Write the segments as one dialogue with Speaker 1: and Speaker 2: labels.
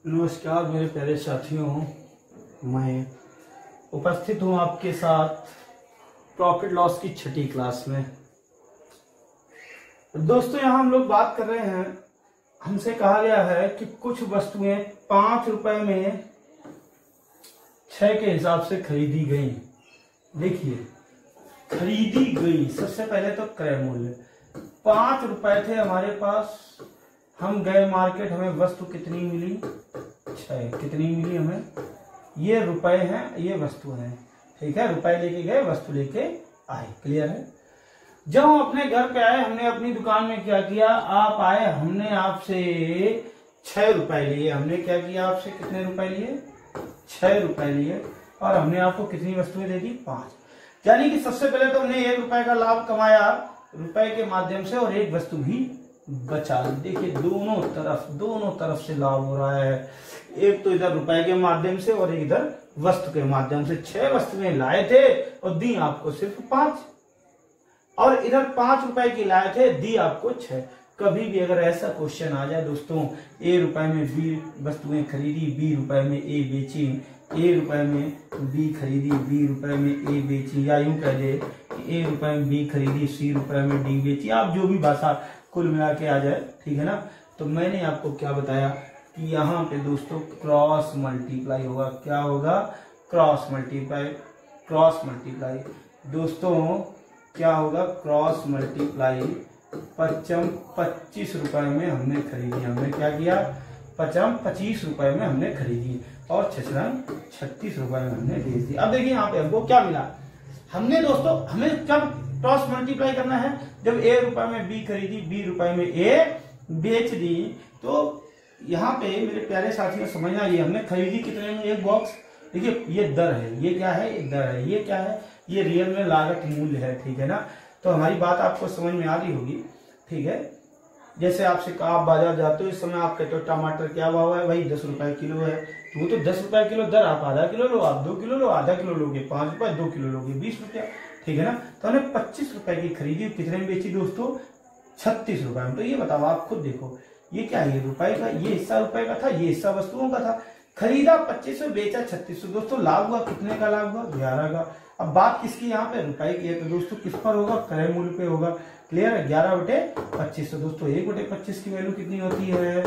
Speaker 1: नमस्कार मेरे प्यारे साथियों, मैं उपस्थित हूं आपके साथ प्रॉफिट लॉस की छठी क्लास में। दोस्तों यहाँ हम लोग बात कर रहे हैं, हमसे कहा गया है कि कुछ वस्तुएं 5 रुपए में 6 के हिसाब से खरीदी गई। देखिए, खरीदी गई, सबसे पहले तो क्रय मूल्य 5 रुपए थे हमारे पास। हम गए मार्केट, हमें वस्तु कितनी मिली? 6। कितनी मिली हमें? ये रुपए हैं, ये वस्तु है। ठीक है, रुपए लेके गए, वस्तु लेके आए। क्लियर है? जब हम अपने घर पे आए, हमने अपनी दुकान में क्या किया? आप आए, हमने आपसे 6 रुपए लिए। हमने क्या किया? आपसे कितने रुपए लिए? 6 रुपए लिए। और हमने आपको कितनी वस्तुएं दे दी? 5। यानी कि सबसे पहले तो हमने 1 रुपए का लाभ कमाया रुपए के माध्यम से, और एक वस्तु भी बचा। देखिए, दोनों तरफ से लाभ हो रहा है। एक तो इधर रुपए के माध्यम से और एक इधर वस्तु के माध्यम से। 6 वस्तुएं लाए थे और दी आपको सिर्फ 5, और इधर 5 रुपए की लाए थे, दी आपको 6। कभी भी अगर ऐसा क्वेश्चन आ जाए दोस्तों, A रुपए में B वस्तुएं खरीदी, B रुपए में A बेची, A रुपए में B खरीदी, B रुपए में A बेची, या यूं कह दे A रुपए में B खरीदी, C रुपए में D बेची। आप जो भी भाषा कुल मिला के आ जाए, ठीक है ना। तो मैंने आपको क्या बताया कि यहाँ पे दोस्तों क्रॉस मल्टीप्लाई होगा। क्या होगा? Cross multiply. दोस्तों क्या होगा? Cross multiply. 25 रुपए में हमने खरीदी। हमने क्या किया? 25 रुपए में हमने खरीदी, और 36 रुपए में हमने बेच दी। अब देखिए यहाँ पे हमको क्या मिला। हमने दोस्तों, हमें कब क्रॉस मल्टीप्लाई करना है? जब A रुपए में B खरीदी, B रुपए में A बेच दी। तो यहाँ पे मेरे प्यारे साथियों समझना, ये हमने खरीदी कितने में? एक बॉक्स। देखिए, ये दर है, ये क्या है? दर है। ये क्या है? ये रियल में लागत मूल्य है। ठीक है ना। तो हमारी बात आपको समझ में आ रही होगी। ठीक है, जैसे आपसे कहा, आप बाजार जाते हो, इस समय आप कहते हो टमाटर क्या भाव है? भाई 10 रुपए किलो है। तो वो तो 10 रुपए किलो दर, आप आधा किलो लो, आप 2 किलो लो, आधा किलो लोगे 5 रुपए, 2 किलो लोगे 20 रुपया। ठीक है ना। तो हमने 25 रुपए की खरीदी, कितने में बेची दोस्तों? 36 रुपए में। तो ये बताओ, आप खुद देखो, ये क्या है? ये रुपए का, ये हिस्सा रुपए का था, ये हिस्सा वस्तुओं का था। खरीदा 25 में, बेचा 36। दोस्तों लाभ हुआ कितने का? लाभ हुआ 11 का। अब बात किसकी? यहाँ पे रुपए की है। तो दोस्तों किस पर होगा? क्रय मूल्य पे होगा। क्लियर है? 11/25। तो दोस्तों 1/25 की वैल्यू कितनी होती है?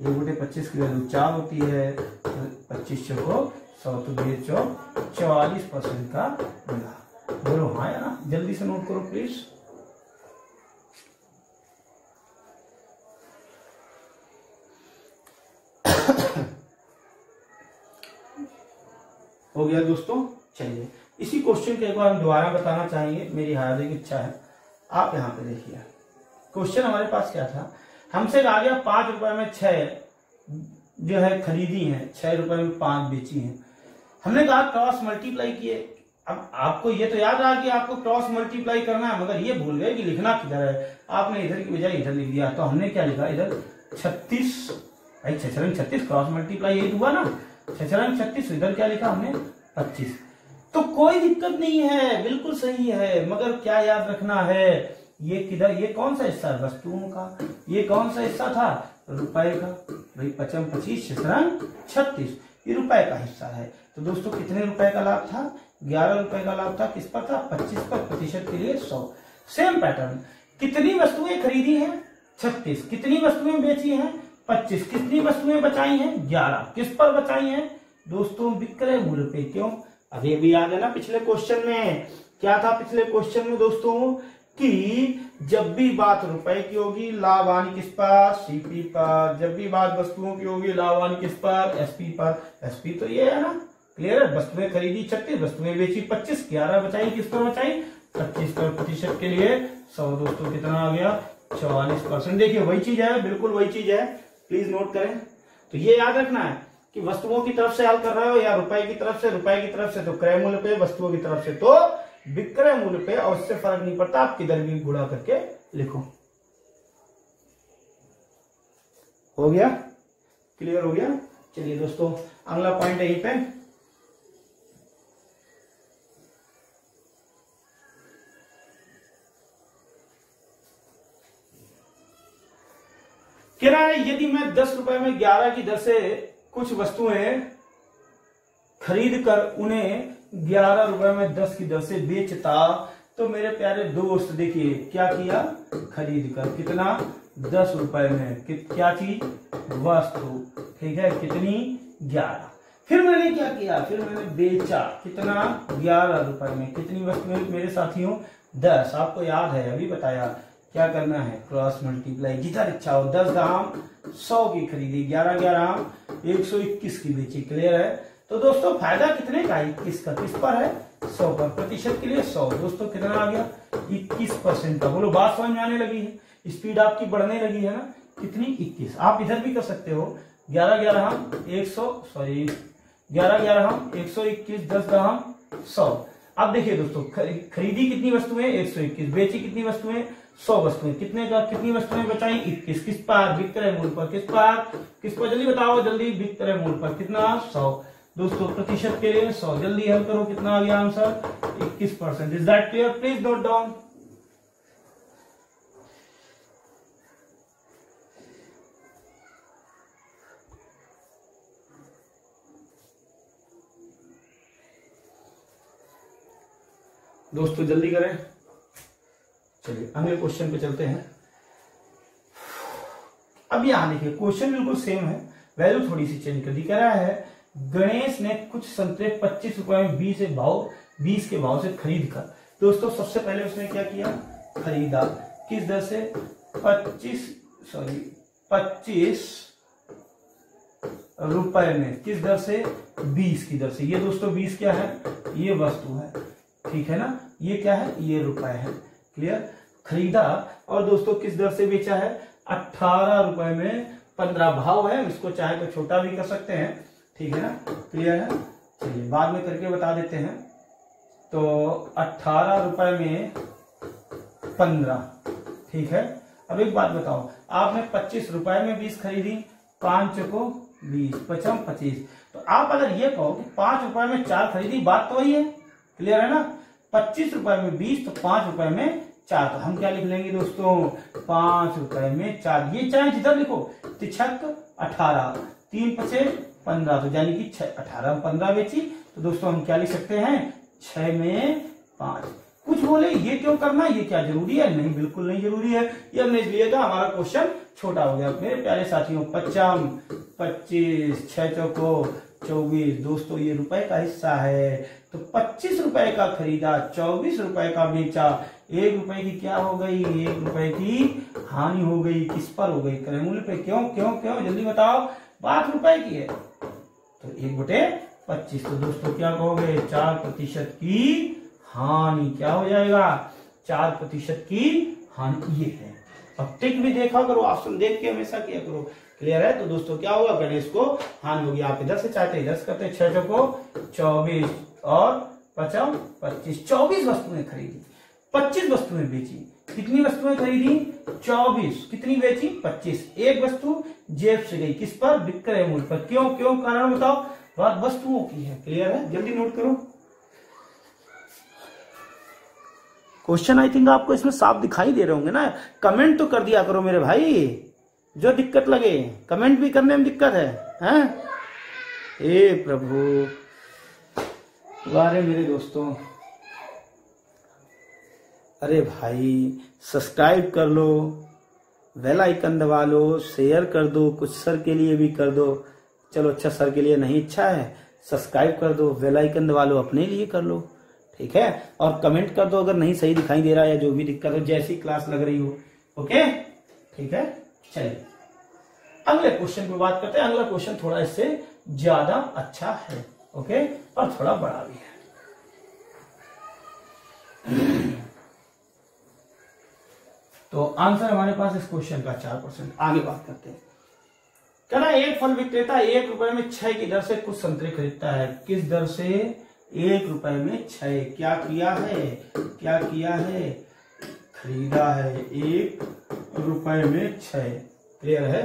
Speaker 1: 1/25 की वैल्यू 4 होती है। 25 चौको 100, तो 44% का मिला। बोलो हाँ या ना? जल्दी से नोट करो प्लीज। हो गया दोस्तों। चलिए, इसी क्वेश्चन के एक बार हम दोबारा बताना चाहेंगे, मेरी हार्दिक इच्छा है। आप यहाँ पे देखिए, क्वेश्चन हमारे पास क्या था? हमसे कहा गया 5 रुपए में 6 जो है खरीदी है, 6 रुपए में 5 बेची है। हमने कहा क्रॉस मल्टीप्लाई किए। अब आपको ये तो याद रहा कि आपको क्रॉस मल्टीप्लाई करना है, मगर ये भूल गए कि लिखना किधर है। आपने इधर की बजाय इधर लिख दिया। तो हमने क्या लिखा? इधर 36, भाई 6×36 क्रॉस मल्टीप्लाई यही हुआ ना। 6×36, इधर क्या लिखा हमने? 25। तो कोई दिक्कत नहीं है, बिल्कुल सही है। मगर क्या याद रखना है? ये किधर? ये कौन सा हिस्सा? वस्तुओं का। ये कौन सा हिस्सा था? रुपए का। भाई 25×25 6×36, ये रुपए का हिस्सा है। तो दोस्तों कितने रुपए का लाभ था? 11 रुपए का लाभ था। किस पर था? 25 पर। प्रतिशत के लिए 100। Same pattern. कितनी वस्तुएं खरीदी हैं? 36। कितनी वस्तुएं बेची हैं? 25। कितनी वस्तुएं बचाई हैं? 11। किस पर बचाई हैं दोस्तों? विक्रय मूल्य पे। क्यों? अब ये भी याद है ना, पिछले क्वेश्चन में क्या था? पिछले क्वेश्चन में दोस्तों कि जब भी बात रुपए की होगी, लाभ हानि किस पर? सीपी पर। जब भी बात वस्तुओं की होगी, लाभ हानि किस पर? एसपी पर। एसपी तो ये है ना। क्लियर है? वस्तुएं खरीदी 36, वस्तुएं बेची 25, 11 बचाई। किस पर बचाई? 25 पर। प्रतिशत के लिए 100। दोस्तों कितना आ गया? 44%। देखिए वही चीज है, बिल्कुल वही चीज है। प्लीज नोट करें। तो ये याद रखना है कि वस्तुओं की तरफ से हल कर रहे हो या रुपए की तरफ से। रुपए की तरफ से तो क्रय मूल्य पे, वस्तुओं की तरफ से तो विक्रय मूल्य पे, और इससे फर्क नहीं पड़ता, आप किधर भी गुणा करके लिखो। हो गया? क्लियर हो गया? चलिए दोस्तों, अगला पॉइंट है यहीं पे। कह रहा है यदि मैं 10 रुपए में 11 की दर से कुछ वस्तुएं खरीद कर उन्हें 11 रुपए में 10 की दर से बेचता तो मेरे प्यारे दोस्त देखिए क्या किया, खरीद कर कितना 10 रुपए में क्या चीज, वस्तु, ठीक है, कितनी 11। फिर मैंने क्या किया, फिर मैंने बेचा कितना 11 रुपए में, कितनी वस्तुएं मेरे साथियों 10। आपको याद है अभी बताया क्या करना है, क्रॉस मल्टीप्लाई, जिधर इच्छा हो। 10 दाम 100 की खरीदी, 11 11 121 की बेची, क्लियर है। तो दोस्तों फायदा कितने का, 21 का, किस पर है 100 पर, प्रतिशत के लिए 100। दोस्तों कितना आ गया 21% का। बोलो बात समझ में आने लगी है, स्पीड आपकी बढ़ने लगी है ना, कितनी 21। आप इधर भी कर सकते हो, 11 11 121, 10 दाम 100। अब देखिए दोस्तों खरीदी कितनी वस्तुएं 121, बेची कितनी वस्तुएं 100 वस्तुएं, कितनी वस्तुएं बचाई 21, किस पर, विक्रय मूल्य पर, किस पर जल्दी बताओ, जल्दी, विक्रय मूल्य पर, कितना 100। दोस्तों प्रतिशत के लिए 100, जल्दी हल करो, कितना आ गया answer 21%। Is that clear, please note down. दोस्तों जल्दी करें, चलिए अगले क्वेश्चन पे चलते हैं। अब यहां देखिए क्वेश्चन बिल्कुल सेम है, वैल्यू थोड़ी सी चेंज कर दी। कह रहा है गणेश ने कुछ संतरे 25 रुपए में 20 के भाव से खरीद कर। दोस्तों सबसे पहले उसने क्या किया, खरीदा, किस दर से 25 रुपए में, किस दर से 20 की दर से। ये दोस्तों 20 क्या है, ये वस्तु है, ठीक है ना, ये क्या है, ये रुपए है, क्लियर। खरीदा और दोस्तों किस दर से बेचा है, 18 रुपए में 15 भाव है, इसको चाहे तो छोटा भी कर सकते हैं, ठीक है ना, क्लियर है। चलिए बाद में करके बता देते हैं। तो 18 रुपए में 15, ठीक है। अब एक बात बताओ, आपने 25 रुपए में 20 खरीदी, 5 को 20, 5 25। तो आप अगर ये कहो कि 5 रुपए में 4 खरीदी, बात तो वही है, क्लियर है ना। 25 रुपए में 20 तो 5 रुपए में 4, तो हम क्या लिख लेंगे दोस्तों, 5 रुपए में 4। ये चाहे जिधर लिखो, तिछक 18, 3 5 15, तो यानी कि 18 में 15 बेची, तो दोस्तों हम क्या लिख सकते हैं, 6 में 5। कुछ बोले ये क्यों करना, ये क्या जरूरी है, नहीं बिल्कुल नहीं जरूरी है, ये हमने इसलिए कहा हमारा क्वेश्चन छोटा हो गया। मेरे प्यारे साथियों 55 25 6 चौको 24, दोस्तों ये रुपए का हिस्सा है, तो 25 रुपए का खरीदा, 24 रुपए का बेचा, 1 रुपए की क्या हो गई, 1 रुपए की हानि हो गई, किस पर हो गई, क्रय मूल्य पे। क्यों क्यों क्यों, जल्दी बताओ, बात रुपए की है, तो 1/25। तो दोस्तों क्या कहोगे, 4% की हानि, क्या हो जाएगा 4% की हानि, ये है। अब टिक भी देखा करो, ऑप्शन देख के हमेशा किया करो, क्लियर है। तो दोस्तों क्या होगा, गणेश को हानि होगी। आप इधर से चाहते इधर से करते, 6 को 24 और 5 25, 24 वस्तुएं खरीदी, 25 वस्तुएं बेची। कितनी वस्तुएं खरीदी, 24, कितनी बेची 25। एक वस्तु जेब से गई, किस पर, विक्रय मूल्य पर। क्यों क्यों, कारण बताओ, बात वस्तुओं की है, क्लियर है, जल्दी नोट करो। क्वेश्चन आई थिंक आपको इसमें साफ दिखाई दे रहे होंगे ना, कमेंट तो कर दिया करो मेरे भाई, जो दिक्कत लगे, कमेंट भी करने में दिक्कत है, हैं? हे प्रभु, वारे मेरे दोस्तों, अरे भाई सब्सक्राइब कर लो, बेल आइकन दबा लो, शेयर कर दो, कुछ सर के लिए भी कर दो। चलो अच्छा सर के लिए नहीं इच्छा है, सब्सक्राइब कर दो, बेल आइकन दबा लो, अपने लिए कर लो, ठीक है। और कमेंट कर दो अगर नहीं सही दिखाई दे रहा है या जो भी दिक्कत हो, जैसी क्लास लग रही हो, ओके, ठीक है। चलिए अगले क्वेश्चन पे बात करते हैं। अगला क्वेश्चन थोड़ा इससे ज्यादा अच्छा है, ओके, और थोड़ा बड़ा भी है। तो आंसर हमारे पास इस क्वेश्चन का 4%। आगे बात करते हैं। कहना एक फल विक्रेता 1 रुपए में 6 की दर से कुछ संतरे खरीदता है। किस दर से, 1 रुपए में 6। क्या किया है, क्या किया है, खरीदा है 1 रुपए में 6, क्लियर है।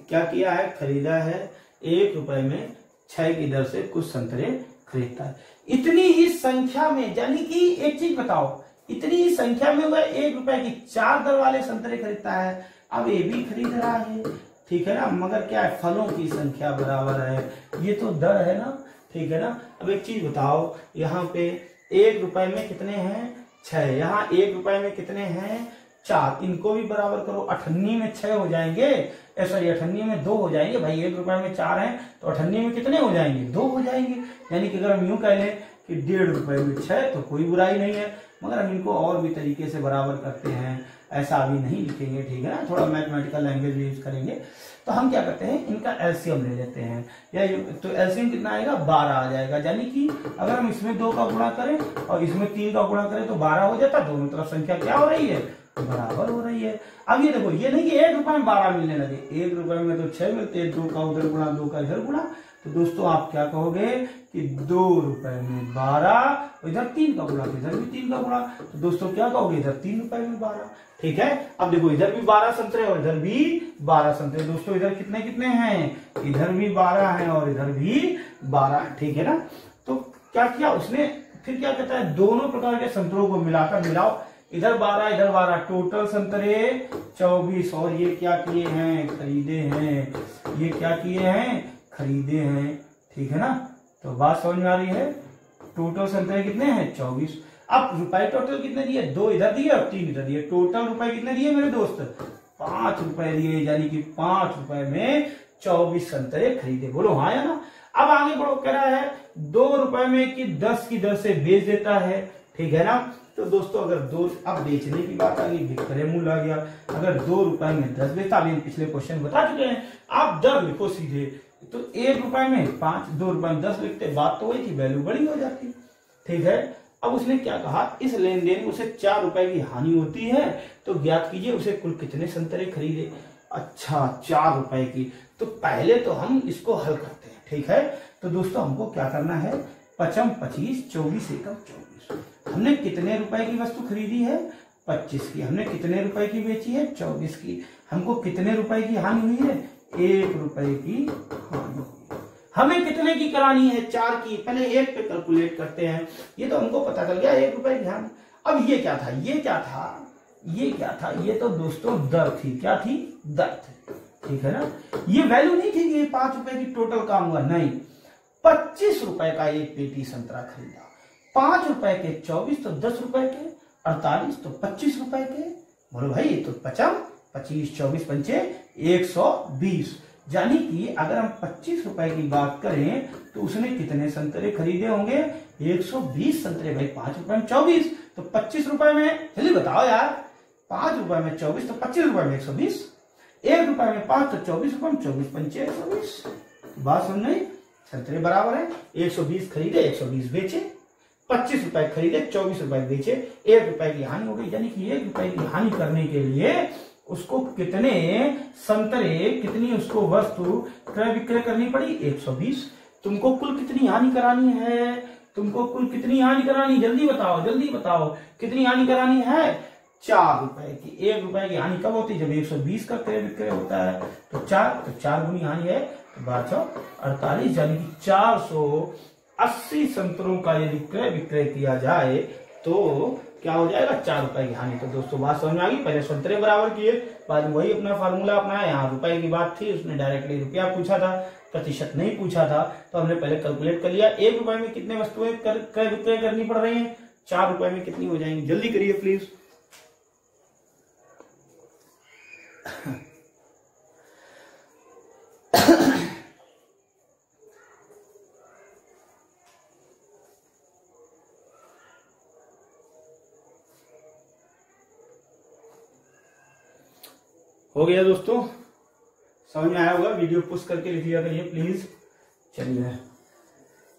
Speaker 1: क्या किया है, खरीदा है 1 रुपए में 6 की दर से कुछ संतरे खरीदता है। इतनी ही संख्या में, यानी कि एक चीज बताओ, इतनी ही संख्या में वह 1 रुपए की 4 दर वाले संतरे खरीदता है। अब ये भी खरीद रहा है, ठीक है ना, मगर क्या है, फलों की संख्या बराबर है, ये तो दर है ना, ठीक है ना। अब एक चीज बताओ, यहाँ पे 1 रुपए में कितने हैं, 6, यहाँ 1 रुपए में कितने हैं, 4, इनको भी बराबर करो, 98 में 6 हो जाएंगे, सॉरी 98 में 2 हो जाएंगे भाई, 1 रुपए में 4 है तो 98 में कितने हो जाएंगे, 2 हो जाएंगे। यानी कि अगर हम यूं कह लें कि 1.5 रुपए में 6 तो कोई बुराई नहीं है, मगर हम इनको और भी तरीके से बराबर करते हैं, ऐसा अभी नहीं लिखेंगे, ठीक है ना, थोड़ा मैथमेटिकल लैंग्वेज यूज करेंगे। तो हम क्या करते हैं, इनका एलसीएम ले लेते हैं, या तो एलसीएम कितना आएगा, 12 आ जाएगा। यानी कि अगर हम इसमें 2 का गुणा करें और इसमें 3 का गुणा करें तो 12 हो जाता, दोनों तरफ संख्या क्या हो रही है, बराबर हो रही है। अब ये देखो, ये नहीं कि 1 रुपए में 12 मिलने लगे, 1 रुपए में तो 6 मिलते हैं, 2 का उधर गुणा, 2 का इधर गुणा, तो दोस्तों आप क्या कहोगे कि 2 रुपए में 12, इधर 3 का गुणा, इधर भी 3 का गुणा, तो दोस्तों क्या कहोगे, इधर 3 रुपए में 12, ठीक है। अब देखो इधर भी 12 संतरे और इधर भी 12 संतरे, दोस्तों इधर कितने कितने हैं, इधर भी 12 हैं और इधर भी 12, ठीक है ना। तो क्या किया उसने, फिर क्या कहता है, दोनों प्रकार के संतरों को मिलाकर मिलाओ, इधर 12 इधर 12, टोटल संतरे 24, और ये क्या किए हैं, खरीदे हैं, ये क्या किए हैं, खरीदे हैं, ठीक है ना। तो बात समझ में आ रही है, टोटल संतरे कितने हैं, 24। अब रुपए टोटल कितने दिए, 2 इधर दिए और 3 इधर दिए, टोटल रुपए कितने दिए मेरे दोस्त, 5 रुपए दिए, यानी कि 5 रुपए में 24 संतरे खरीदे, बोलो हाँ या ना। अब आगे बढ़ो, कह रहा है 2 रुपए में कि 10 की दर से बेच देता है, ठीक है ना। तो दोस्तों अगर 2, अब बेचने की बात आ गई, विक्रय मूल्य आ गया, अगर 2 रुपए में 10 बेचता, अभी पिछले क्वेश्चन बता चुके हैं, आप दर लिखो सीधे, तो 1 रुपए में 5, 2 रुपए में 10 लिखते, बात तो वही थी, वैल्यू बड़ी हो जाती, ठीक है। अब उसने क्या कहा, इस लेन देन में उसे 4 रुपए की हानि होती है, तो ज्ञात कीजिए उसे कुल कितने संतरे खरीदे। अच्छा 4 रुपए की, तो पहले तो हम इसको हल करते हैं, ठीक है। तो दोस्तों हमको क्या करना है, 5 25, 24 एकम 24, हमने कितने रुपए की वस्तु खरीदी है, 25 की, हमने कितने रुपए की बेची है, 24 की, हमको कितने रुपए की हानि हुई है, 1 रुपए की हानि। हमें कितने की करानी है, 4 की, पहले 1 पे कैलकुलेट करते हैं, ये तो हमको पता चल गया 1 रुपए की हानि। अब ये क्या था, ये क्या था, ये क्या था, ये तो दोस्तों दर थी, क्या थी, दर थी, ठीक है ना। ये वैल्यू नहीं थी कि ये 5 रुपए की टोटल काम हुआ, नहीं, 25 रुपए का एक पेटी संतरा खरीदा, 5 रुपए के 24 तो 10 रुपए के, 48 तो 25 रुपए के, बोलो भाई ये तो 50, 25, 24 पंचे 120, यानी कि अगर हम 25 रुपए की बात करें तो उसने कितने संतरे खरीदे होंगे, 120 संतरे, भाई 5 रुपए में 24 तो 25 रुपए में, जल्दी बताओ यार, 5 रुपए में 24 तो 25 रुपए में 120, 1 रुपए में 5 तो 24 रुपए में 24 पंचे 120, बात सुन रही, संतरे बराबर है, 120 खरीदे 120 बेचे, 25 रुपए खरीदे 24 रुपए बेचे, 1 रुपए की हानि हो गई, यानी कि 1 रुपए की हानि करने के लिए उसको कितने संतरे, कितनी उसको वस्तु क्रय विक्रय करनी पड़ी, 120। तुमको कुल कितनी हानि करानी है, तुमको कुल कितनी हानि करानी, जल्दी बताओ, जल्दी बताओ, कितनी हानि करानी है, 4 रुपए की। 1 रुपए की हानि कब होती है, जब 120 का क्रय विक्रय होता है, तो 4 गुनी हानि है, तो 48, यानी कि 480 संतरों का यदि क्रय विक्रय किया जाए तो क्या हो जाएगा, 4 रुपए की हानि। तो दोस्तों बात समझ में आ गई, पहले संतरे बराबर किए, बाद में वही अपना फार्मूला अपनाया, यहाँ रुपए की बात थी, उसने डायरेक्टली रुपया पूछा था, प्रतिशत नहीं पूछा था, तो हमने पहले कैलकुलेट कर लिया, 1 रुपए में कितने वस्तुएं क्रय विक्रय करनी पड़ रही है, 4 रुपए में कितनी हो जाएंगी, जल्दी करिए प्लीज। हो गया दोस्तों, समझ में आया होगा, वीडियो पुश करके लिख लिया करिए प्लीज। चलिए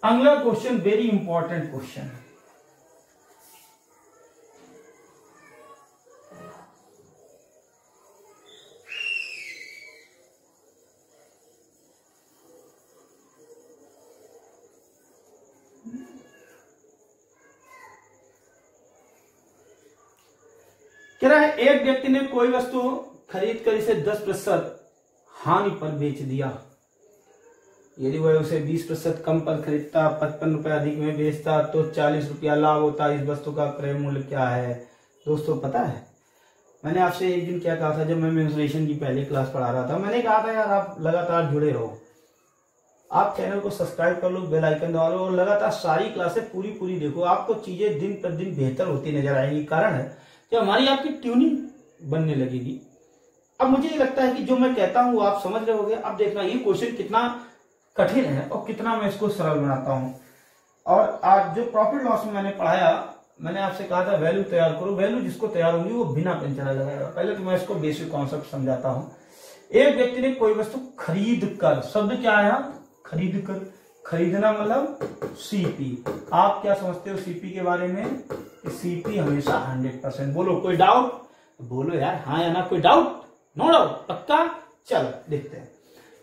Speaker 1: अगला क्वेश्चन, वेरी इंपॉर्टेंट क्वेश्चन, कह रहा है एक व्यक्ति ने कोई वस्तु खरीद कर इसे 10% हानि पर बेच दिया, यदि वह उसे 20% कम पर खरीदता, 55 रुपए अधिक में बेचता तो 40 रुपया लाभ होता, इस वस्तु का क्रय मूल्य क्या है। दोस्तों पता है मैंने आपसे एक दिन क्या कहा था, जब मैं मेंसुरेशन की पहली क्लास पढ़ा रहा था, मैंने कहा था यार आप लगातार जुड़े रहो, आप चैनल को सब्सक्राइब कर लो, बेल आइकन दबा लो और लगातार सारी क्लासें पूरी देखो, आपको चीजें दिन पर दिन बेहतर होती नजर आएंगी। कारण है कि हमारी आपकी ट्यूनिंग बनने लगेगी। अब मुझे ये लगता है कि जो मैं कहता हूं आप समझ रहे होगे। अब देखना ये क्वेश्चन कितना कठिन है और कितना मैं इसको सरल बनाता हूं। और आज जो प्रॉफिट लॉस में मैंने पढ़ाया, मैंने आपसे कहा था वैल्यू तैयार करो, वैल्यू जिसको तैयार होगी वो बिना पेन चला लगाएगा। पहले तो मैं इसको बेसिक कॉन्सेप्ट समझाता हूं। एक व्यक्ति ने कोई वस्तु खरीद कर, शब्द क्या है, खरीद कर, खरीदना मतलब सीपी। आप क्या समझते हो सीपी के बारे में? सीपी हमेशा 100%। बोलो कोई डाउट? बोलो यार हाँ या ना, कोई डाउट? नो डाउट, पक्का? चलो देखते हैं।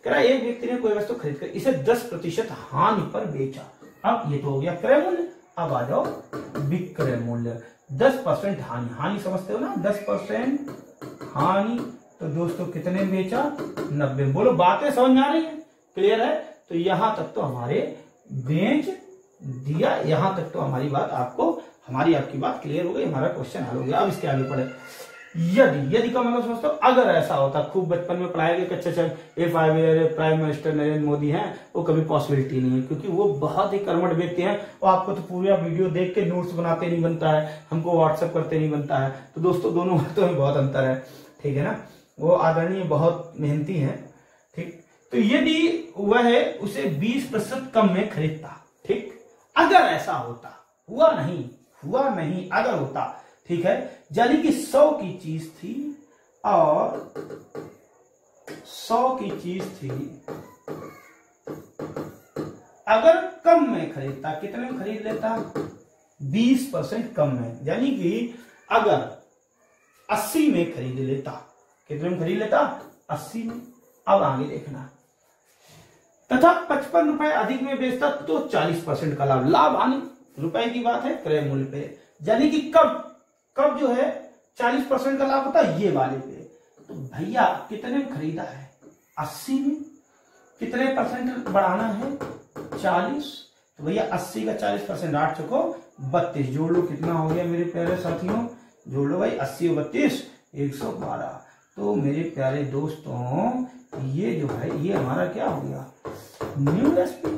Speaker 1: कह रहा एक व्यक्ति ने कोई वस्तु खरीद कर इसे 10% हानि पर बेचा। अब ये तो हो गया क्रय मूल्य। अब आ जाओ विक्रय मूल्य। 10% हानि, हानि समझते हो ना, 10% हानि। तो दोस्तों कितने बेचा? 90। बोलो बातें समझ में आ रही है? क्लियर है? तो यहां तक तो हमारे बेच दिया, यहां तक तो हमारी बात आपको, हमारी आपकी बात क्लियर हो गई, हमारा क्वेश्चन हल हो गया। अब इसके आगे पढ़े। यदि का मतलब समझते हो, अगर ऐसा होता, खूब बचपन में पढ़ाया गया कच्चे चल if I were prime minister Narendra Modi हैं, वो कभी पॉसिबिलिटी नहीं है, क्योंकि वो बहुत ही कर्मठ व्यक्ति हैं और आपको तो पूरा वीडियो देख के नोट्स बनाते नहीं बनता है, हमको व्हाट्सएप करते नहीं बनता है। तो दोस्तों दोनों बातों में बहुत अंतर है, ठीक है ना। वो आदरणीय बहुत मेहनती है, ठीक। तो यदि वह उसे 20% कम में खरीदता, ठीक, अगर ऐसा होता, हुआ नहीं अगर होता, ठीक है, यानी कि 100 की चीज थी और 100 की चीज थी, अगर कम में खरीदता, कितने में खरीद लेता? 20% कम में, यानी कि अगर 80 में खरीद लेता, कितने में खरीद लेता? 80 में। अब आगे देखना, तथा 55 रुपए अधिक में बेचता तो 40% का लाभ। लाभ हानि रुपए की बात है, क्रय मूल्य पे, यानी कि कब जो है 40% का लाभ होता है? ये वाले पे। तो भैया कितने में खरीदा है? 80 में। कितने परसेंट बढ़ाना है? 40। तो भैया 80 का 40%, 8 चौको 32। जोड़ लो, कितना हो गया मेरे प्यारे साथियों? जोड़ लो भाई, 80 और 32 112। तो मेरे प्यारे दोस्तों ये जो है ये हमारा क्या हो गया? New SP.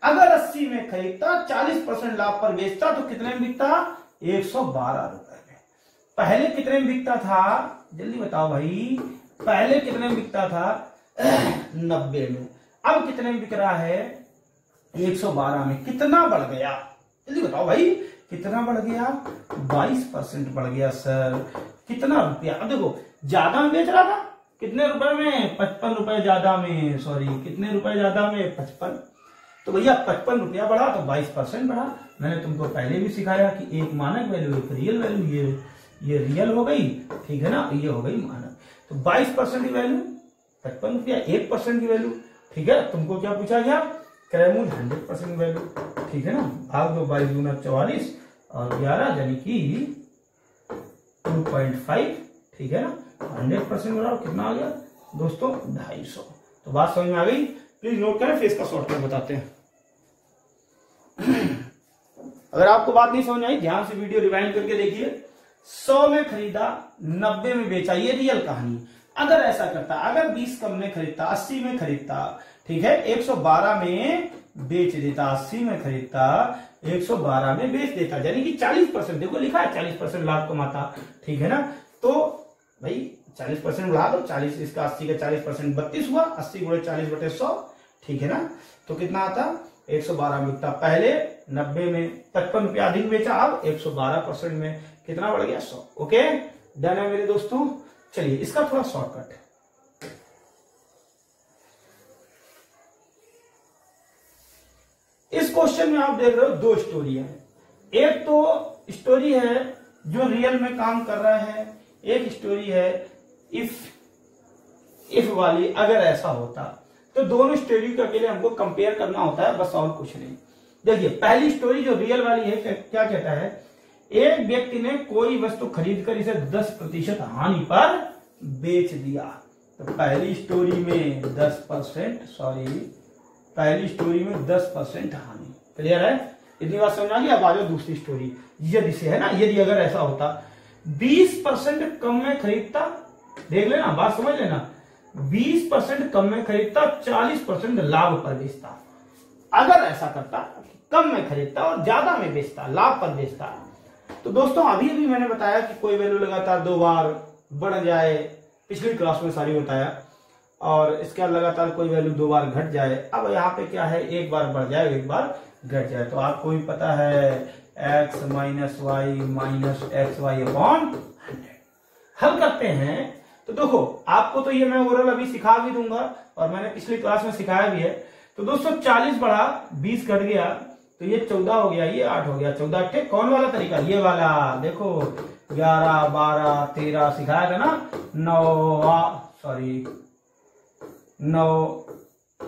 Speaker 1: अगर 80 में खरीदता, 40% लाभ पर बेचता तो कितने में बिकता? 112 रुपए में। पहले कितने में बिकता था? जल्दी बताओ भाई, पहले कितने में बिकता था? 90 में। अब कितने में बिक रहा है? 112 में। कितना बढ़ गया? जल्दी बताओ भाई, कितना बढ़ गया? 22% बढ़ गया सर। कितना रुपया? अब देखो, ज्यादा में बेच रहा था, कितने रुपए में? 55 रुपए ज्यादा में, सॉरी कितने रुपए ज्यादा में? 55। तो भैया 55 रुपया बढ़ा तो 22% बढ़ा। मैंने तुमको पहले भी सिखाया कि एक मानक वैल्यू एक रियल वैल्यू, ये रियल हो गई, ठीक है ना, ये हो गई मानक। तो 22% की वैल्यू 55 रुपया, 1% की वैल्यू, ठीक है। तुमको क्या पूछा गया? क्रय मूल्य 100% वैल्यू, ठीक है ना। भाग दो 22 दूना 44 और 11 यानी कि 2.5, ठीक है ना। 100% बढ़ाओ, कितना आ गया दोस्तों? 250। तो बात समझ में आ गई? प्लीज नोट करें, फिर इसका शॉर्टकट बताते हैं। अगर आपको बात नहीं समझ आई, ध्यान से वीडियो रिवाइंड करके देखिए। 100 में खरीदा, 90 में बेचा, ये रियल कहानी। अगर ऐसा करता, अगर 20 कम में खरीदता, 80 में खरीदता, ठीक है, 112 में बेच देता, 80 में खरीदता, 112 में बेच देता, यानी कि 40%, देखो लिखा है 40% लाभ कमाता, ठीक है ना। तो भाई 40% बढ़ा दो, 40 इसका 80 का 40% 32 हुआ, 80 गुणे 40/100, ठीक है ना। तो कितना आता? 112 में बिकता, पहले 90 में 55 रुपया अधिक बेचा, अब 112% में कितना बढ़ गया? 100। ओके, डन है मेरे दोस्तों। चलिए इसका थोड़ा शॉर्टकट है। इस क्वेश्चन में आप देख रहे हो 2 स्टोरी है। एक तो स्टोरी है जो रियल में काम कर रहा है, एक स्टोरी है इफ वाली, अगर ऐसा होता। तो दोनों स्टोरी के अकेले हमको कंपेयर करना होता है, बस और कुछ नहीं। देखिए पहली स्टोरी जो रियल वाली है, क्या कहता है? एक व्यक्ति ने कोई वस्तु खरीदकर इसे 10% हानि पर बेच दिया। तो पहली स्टोरी में 10%, पहली स्टोरी में 10% हानि। क्लियर है? इतनी बात समझ आ गई। अब आ जाओ दूसरी स्टोरी, यदि से, है ना। यदि अगर ऐसा होता, 20% कम में खरीदता, देख लेना, बात समझ लेना, 20% कम में खरीदता, 40% लाभ पर बेचता। अगर ऐसा करता, कम में खरीदता और ज्यादा में बेचता, लाभ पर बेचता, तो दोस्तों अभी अभी मैंने बताया कि कोई वैल्यू लगातार 2 बार बढ़ जाए, पिछली क्लास में सारी बताया, और इसके बाद लगातार कोई वैल्यू 2 बार घट जाए। अब यहाँ पे क्या है, 1 बार बढ़ जाए, 1 बार घट जाए। तो आपको भी पता है x minus y minus x y upon 100। हल करते हैं। तो देखो आपको तो ये मैं ओरल अभी सिखा भी दूंगा, और मैंने पिछली क्लास में सिखाया भी है। तो दोस्तों 40 बढ़ा 20 घट गया, तो ये 14 हो गया, ये 8 हो गया, 14 8 कौन वाला तरीका, ये वाला। देखो 11 12 13 सिखाया था ना, 9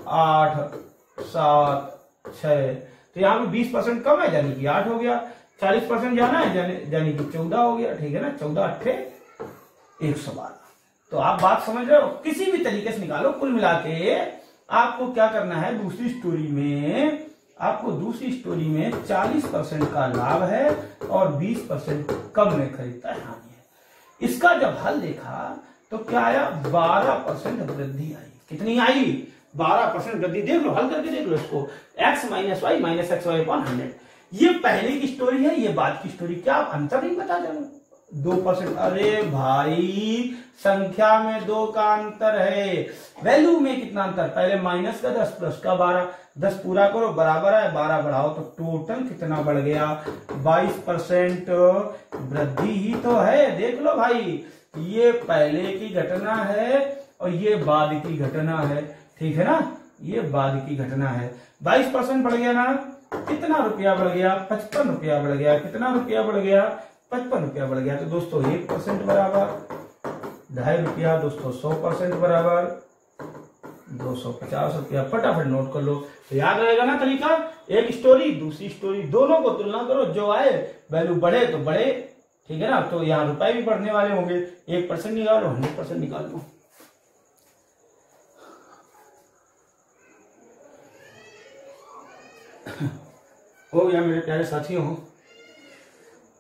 Speaker 1: 8 7 6, तो यहाँ पे 20% कम है, यानी कि 8 हो गया। 40% जाना है, यानी कि 14 हो गया, ठीक है ना। 14 8 112। तो आप बात समझ रहे हो, किसी भी तरीके से निकालो, कुल मिला के आपको क्या करना है, दूसरी स्टोरी में 40% का लाभ है और 20% कम में खरीदता है, हानि है। इसका जब हल देखा तो क्या आया, 12% वृद्धि आई। कितनी आई, 12% वृद्धि। देख लो, हल करके देख लो इसको, x minus y minus x y upon 100। ये पहले की स्टोरी है, ये बाद की स्टोरी। क्या आप अंतर नहीं बता जाओ, 2%। अरे भाई संख्या में 2 का अंतर है, वैल्यू में कितना अंतर, पहले माइनस का 10 प्लस का 12, 10 पूरा करो बराबर है 12 बढ़ाओ, तो टोटल कितना बढ़ गया, 22% वृद्धि ही तो है। देख लो भाई, ये पहले की घटना है और ये बाद की घटना है, ठीक है ना, ये बाद की घटना है। 22% बढ़ गया ना, कितना रुपया बढ़ गया, 55 रुपया बढ़ गया। कितना रुपया बढ़ गया, 55 रुपया बढ़ गया। तो दोस्तों 1% बराबर 2.5 रुपया, दोस्तों 100% बराबर 250 रुपया। फटाफट नोट कर लो, तो याद रहेगा ना तरीका। एक स्टोरी दूसरी स्टोरी, दोनों को तुलना करो, जो आए वैल्यू बढ़े तो बढ़े, ठीक है ना। तो यहाँ रुपए भी बढ़ने वाले होंगे, 1% निकालो, 100% निकाल लो। हो गया मेरे प्यारे साथियों,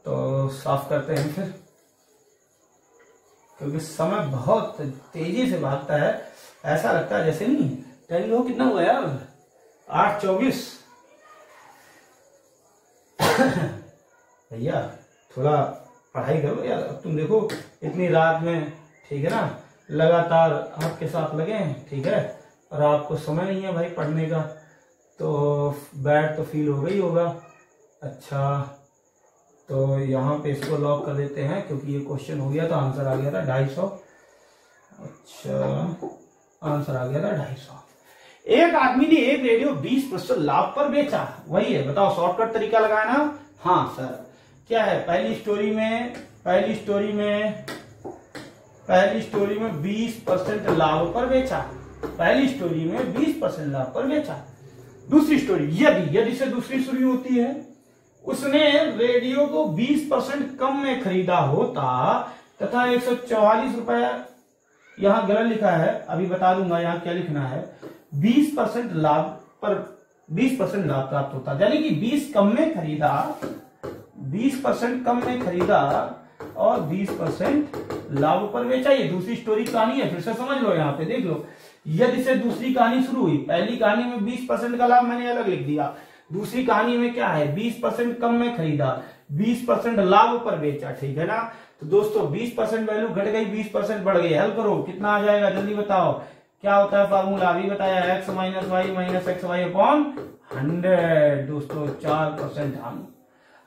Speaker 1: तो साफ करते हैं फिर, क्योंकि समय बहुत तेजी से भागता है। ऐसा लगता है जैसे नहीं टाइम हो, कितना हुआ यार, 8:24। भैया थोड़ा पढ़ाई करो यार, अब तुम देखो इतनी रात में, ठीक है ना, लगातार आपके साथ लगे हैं, ठीक है, और आपको समय नहीं है भाई पढ़ने का, तो बैड तो फील हो गई होगा। अच्छा, तो यहाँ पे इसको लॉक कर देते हैं, क्योंकि ये क्वेश्चन हो गया था, आंसर आ गया था 250। अच्छा, आंसर आ गया था 250। एक आदमी ने एक रेडियो 20% लाभ पर बेचा, वही है, बताओ शॉर्टकट तरीका लगाया ना। हाँ सर, क्या है, पहली स्टोरी में 20% लाभ पर बेचा, पहली स्टोरी में 20% लाभ पर बेचा। दूसरी स्टोरी, यदि से दूसरी शुरू होती है, उसने रेडियो को 20% कम में खरीदा होता तथा 144 रुपया, यहां गलत लिखा है, अभी बता दूंगा यहां क्या लिखना है, 20% लाभ पर 20% लाभ प्राप्त होता, यानी कि 20 कम में खरीदा, 20% कम में खरीदा और 20% लाभ पर बेचा। ये दूसरी स्टोरी कहानी है, फिर से समझ लो, यहाँ पे देख लो, यदि से दूसरी कहानी शुरू हुई, पहली कहानी में 20% का लाभ मैंने अलग लिख दिया, दूसरी कहानी में क्या है, 20% कम में खरीदा, 20% लाभ पर बेचा, ठीक है ना। तो दोस्तों 20% वैल्यू घट गई, 20% बढ़ गई, हल करो, कितना आ जाएगा जल्दी बताओ, क्या होता है फार्मूला, अभी बताया, x minus y minus x y upon 100। दोस्तों 4% हानि।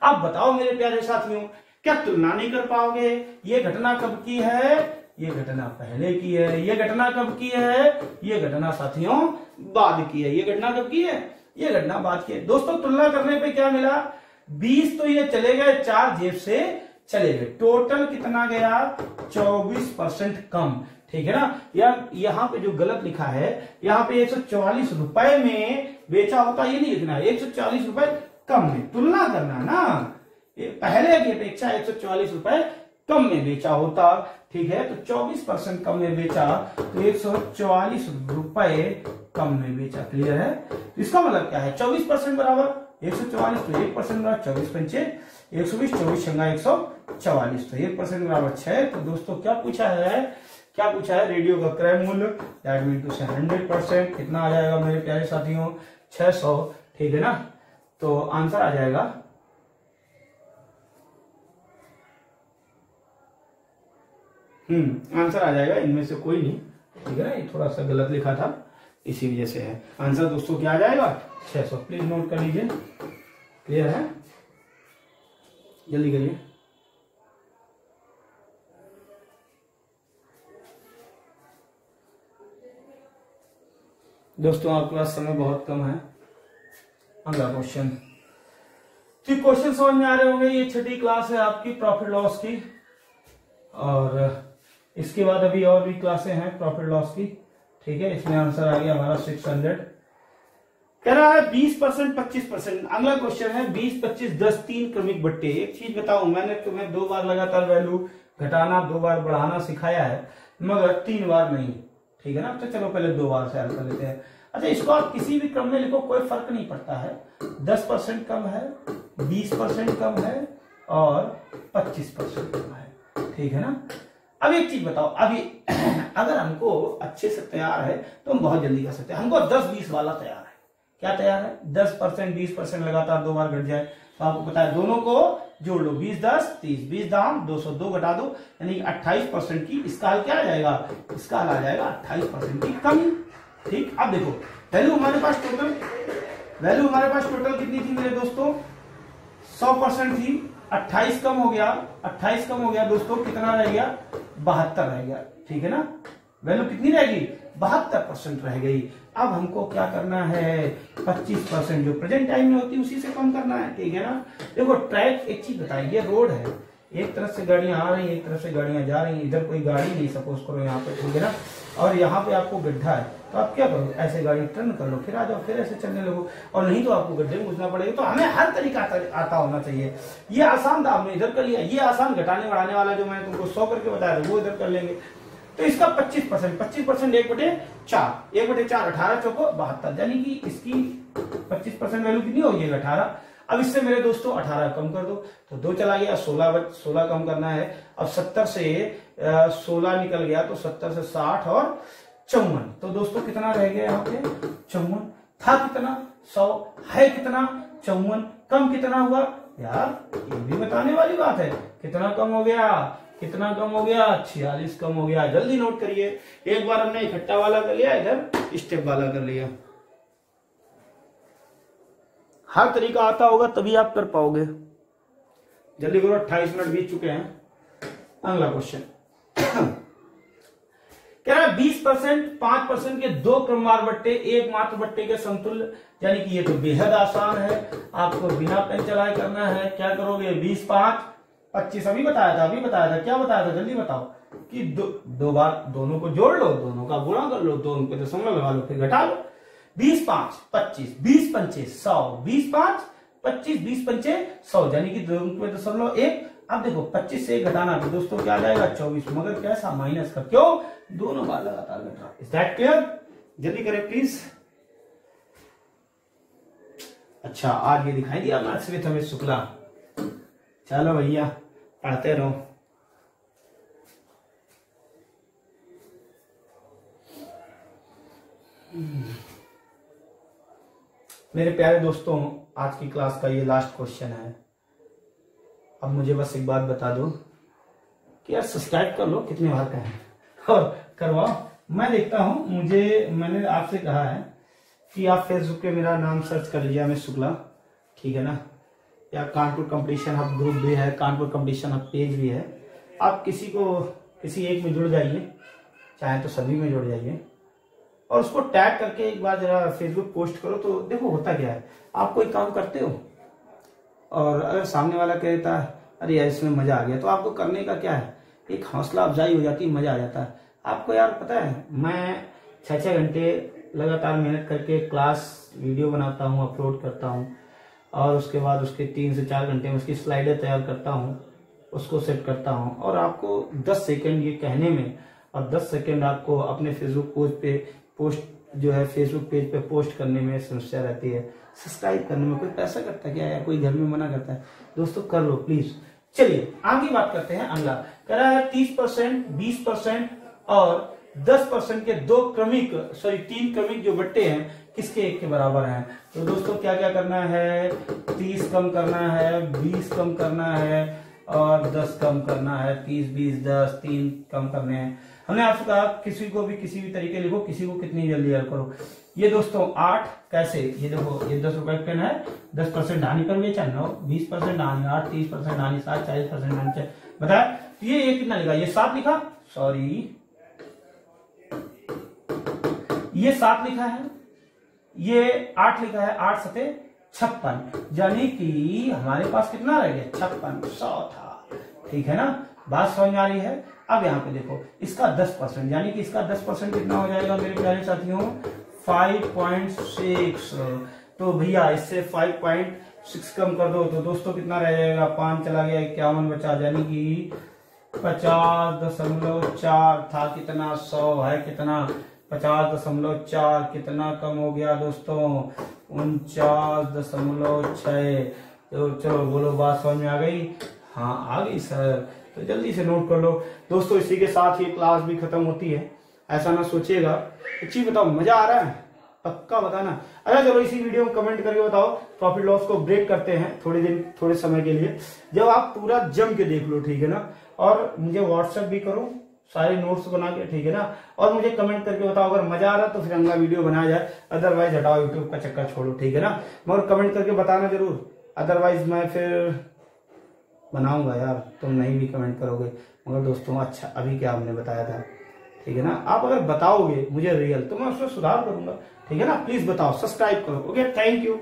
Speaker 1: अब बताओ मेरे प्यारे साथियों, क्या तुलना नहीं कर पाओगे, ये घटना कब की है, ये घटना पहले की है, ये घटना कब की है, ये घटना साथियों बाद की है, ये घटना कब की है, ये घटना बाद की है। दोस्तों तुलना करने पे क्या मिला, 20 तो ये चले गए, 4 जेब से चले गए, टोटल कितना गया, 24% कम, ठीक है ना। यहाँ पे जो गलत लिखा है, यहाँ पे 144 रुपए में बेचा होता, ये नहीं लिखना है, 140 रुपए कम में, तुलना करना ना, पहले की अपेक्षा 144 रुपए कम में बेचा होता, ठीक है, तो 24% कम में बेचा, तो 144 रुपए कम में बेचा, क्लियर है। तो इसका मतलब क्या है, 24% बराबर 144, तो 1% बराबर 24 पंचे 120, 24 छंगा 100 44। तो 1% बराबर 6। तो दोस्तों क्या पूछा है रेडियो का क्रय मूल्य, दैट मीन टू से 100%। कितना आ जाएगा मेरे प्यारे साथियों? 600। ठीक है ना। तो आंसर आ जाएगा आंसर आ जाएगा इनमें से कोई नहीं। ठीक है ना, ये थोड़ा सा गलत लिखा था इसी वजह से है। आंसर दोस्तों क्या आ जाएगा? 600। प्लीज नोट कर लीजिए। क्लियर है? जल्दी करिए। दोस्तों आपके पास समय बहुत कम है। अगला क्वेश्चन। तो क्वेश्चन समझ में आ रहे होंगे। ये 6ठी क्लास है आपकी प्रॉफिट लॉस की, और इसके बाद अभी और भी क्लासें हैं प्रॉफिट लॉस की। ठीक है, इसमें आंसर आ गया हमारा 600। कह रहा है 20%, 25%। अगला क्वेश्चन है 20, 25, 10 3 क्रमिक बट्टे। एक चीज बताऊं, मैंने तुम्हें 2 बार लगातार वैल्यू घटाना, 2 बार बढ़ाना सिखाया है, मगर 3 बार नहीं। ठीक है ना। तो चलो पहले 2 बार से हल कर लेते हैं। अच्छा, इसको आप किसी भी क्रम में लिखो, कोई फर्क नहीं पड़ता है। 10% कम है, 20% कम है और 25% कम है। ठीक है ना। अब एक चीज बताओ, अभी अगर हमको अच्छे से तैयार है तो हम बहुत जल्दी कर सकते हैं। हमको 10-20 वाला तैयार है। क्या तैयार है? 10%, 20% लगातार 2 बार घट जाए तो आपको पता है, दोनों को जोड़ लो। 20 10 30, 20 दाम 202 घटा दो, यानी 28% की इसका हल क्या आ जाएगा? इसका हल आ जाएगा 28% की कमी। ठीक। अब देखो वैल्यू हमारे पास टोटल कितनी थी मेरे दोस्तों? 100% थी। 28 कम हो गया दोस्तों, कितना रह गया? 72 रह गया। ठीक है ना। वैल्यू कितनी रहेगी? 72% रह गई। अब हमको क्या करना है? 25% जो प्रेजेंट टाइम में होती है उसी से कम करना है। ठीक है ना। देखो ट्रैक, एक चीज बताइए, रोड है, एक तरफ से गाड़ियां आ रही है, एक तरफ से गाड़ियां जा रही हैं। इधर कोई गाड़ी नहीं सपोज करो यहाँ पे। ठीक है ना। और यहाँ पे आपको गड्ढा है, तो आप क्या करो? ऐसे गाड़ी टर्न कर लो, फिर आ जाओ, फिर ऐसे चलने लगो, और नहीं तो आपको गड्ढे में घुसना पड़ेगा। तो हमें हर तरीका आता होना चाहिए। ये आसान था, हमने इधर कर लिया। ये आसान घटाने बढ़ाने वाला जो मैंने तुमको 100 करके बताया था वो इधर कर लेंगे। तो इसका 25%, 1/4, 1/4 18 चौको 72, यानी कि इसकी 25% वैल्यू कितनी होगी? 18। अब इससे मेरे दोस्तों 18 कम कर दो, तो 2 चला गया, 16 कम करना है। अब 70 से 16 निकल गया, तो 70 से 60 और 54। तो दोस्तों कितना रह गया यहाँ पे? 54। था कितना? 100। है कितना? 54। कम कितना हुआ यार? ये भी बताने वाली बात है। कितना कम हो गया? 46 कम हो गया। जल्दी नोट करिए। एक बार हमने इकट्ठा वाला कर लिया, इधर स्टेप वाला कर लिया। हर तरीका आता होगा तभी आप कर पाओगे। जल्दी करो, 28 मिनट बीत चुके हैं। अगला क्वेश्चन कह रहा है 20%, 5% के 2 क्रमवार बट्टे एक मात्र बट्टे के समतुल्य, यानी कि ये तो बेहद आसान है। आपको बिना पेन चलाए करना है। क्या करोगे? 20, 5, 25। अभी बताया था। क्या बताया था? जल्दी बताओ। कि 2 बार दोनों को जोड़ लो, दोनों का गुणा कर लो, दोनों पे दशमलव लगा लो, फिर घटा लो। 20, 5, 25, 20 पंचे 100, 20, 5, 25, 20 पंचे 100, यानी कि 2.1। अब देखो 25 से घटाना तो दोस्तों क्या आ जाएगा? 24, मगर कैसा? माइनस का। क्यों? दोनों बार लगातार घट रहा। Is that clear? जल्दी करें प्लीज। अच्छा, आज ये दिखाई दिया मैथ्स विद अमित शुक्ला। चलो भैया पढ़ते रहो। मेरे प्यारे दोस्तों, आज की क्लास का ये लास्ट क्वेश्चन है। अब मुझे बस एक बात बता दो कि यार सब्सक्राइब कर लो, कितने बार कहें, और करवाओ। मैं देखता हूं, मैंने आपसे कहा है कि आप फेसबुक पे मेरा नाम सर्च कर लीजिए, अमित शुक्ला। ठीक है ना। या कानपुर कंपटीशन हब ग्रुप भी है, कानपुर कंपटीशन हब पेज भी है। आप किसी एक में जुड़ जाइए, चाहे तो सभी में जुड़ जाइए, और उसको टैग करके एक बार जरा फेसबुक पोस्ट करो। तो देखो होता क्या है, आप कोई काम करते हो और अगर सामने वाला कहता है अरे यार इसमें मजा आ गया, तो आपको करने का क्या है, एक हौसला अफजाई हो जाती है, मजा आ जाता है आपको। यार पता है, मैं 6-6 घंटे लगातार मेहनत करके क्लास वीडियो बनाता हूँ, अपलोड करता हूँ, और उसके बाद उसके 3 से 4 घंटे में उसकी स्लाइडें तैयार करता हूँ, उसको सेट करता हूँ, और आपको 10 सेकंड ये कहने में और 10 सेकंड आपको अपने फेसबुक पेज पे पोस्ट करने में समस्या रहती है। सब्सक्राइब करने में कोई पैसा करता है क्या, या कोई घर में मना करता है? दोस्तों कर लो प्लीज, चलिए आगे बात करते हैं। अगला कह रहा है 30%, 20% और 10% के तीन क्रमिक जो बट्टे हैं किसके एक के बराबर हैं। तो दोस्तों क्या क्या करना है, 30 कम करना है, 20 कम करना है और 10 कम करना है। 30, 20, 10 3 कम करने हैं। हमने आपसे कहा किसी को भी किसी भी तरीके लिखो, किसी को कितनी जल्दी हल करो। ये दोस्तों 8 कैसे, ये देखो ये 10 रुपए पेन है, 10% हानि पर बेचा 9, 20% हानि 8, 30% हानि 7, 40% हानि बताया। तो ये कितना लिखा, ये 7 लिखा, सॉरी ये 7 लिखा है, ये 8 लिखा है, 8 सते 56, यानी कि हमारे पास कितना रह गया 56, 100 था। ठीक है ना, बात समझ में आ रही है। अब यहाँ पे देखो इसका 10%, यानी कि इसका 10% कितना हो जाएगा मेरे प्यारे साथियों, 5.6। तो भैया इससे 5.6 कम कर दो तो दोस्तों कितना रह जाएगा, 5 चला गया, 51 बचा, यानी कि 50.4 था। कितना 100 है, कितना 50.4, कितना कम हो गया दोस्तों, 49.6। तो चलो बोलो बात समझ में आ गई। हाँ आ गई सर, तो जल्दी से नोट कर लो दोस्तों। इसी के साथ ही क्लास भी खत्म होती है, ऐसा ना सोचिएगा। एक चीज बताओ, मजा आ रहा है, पक्का बताना। अच्छा चलो इसी वीडियो में कमेंट करके बताओ, प्रॉफिट लॉस को ब्रेक करते हैं थोड़े समय के लिए, जब आप पूरा जम के देख लो, ठीक है ना। और मुझे व्हाट्सएप भी करो सारे नोट्स बना के, ठीक है ना। और मुझे कमेंट करके बताओ, अगर मजा आ रहा तो फिर अगला वीडियो बनाया जाए, अदरवाइज हटाओ, यूट्यूब का चक्कर छोड़ो, ठीक है ना। मगर कमेंट करके बताना जरूर, अदरवाइज मैं फिर बनाऊंगा यार, तुम नहीं भी कमेंट करोगे। मगर दोस्तों अच्छा अभी क्या हमने बताया था, ठीक है ना। आप अगर बताओगे मुझे रियल तो मैं उसमें सुधार करूंगा, ठीक है ना। प्लीज बताओ, सब्सक्राइब करो। Okay, thank you.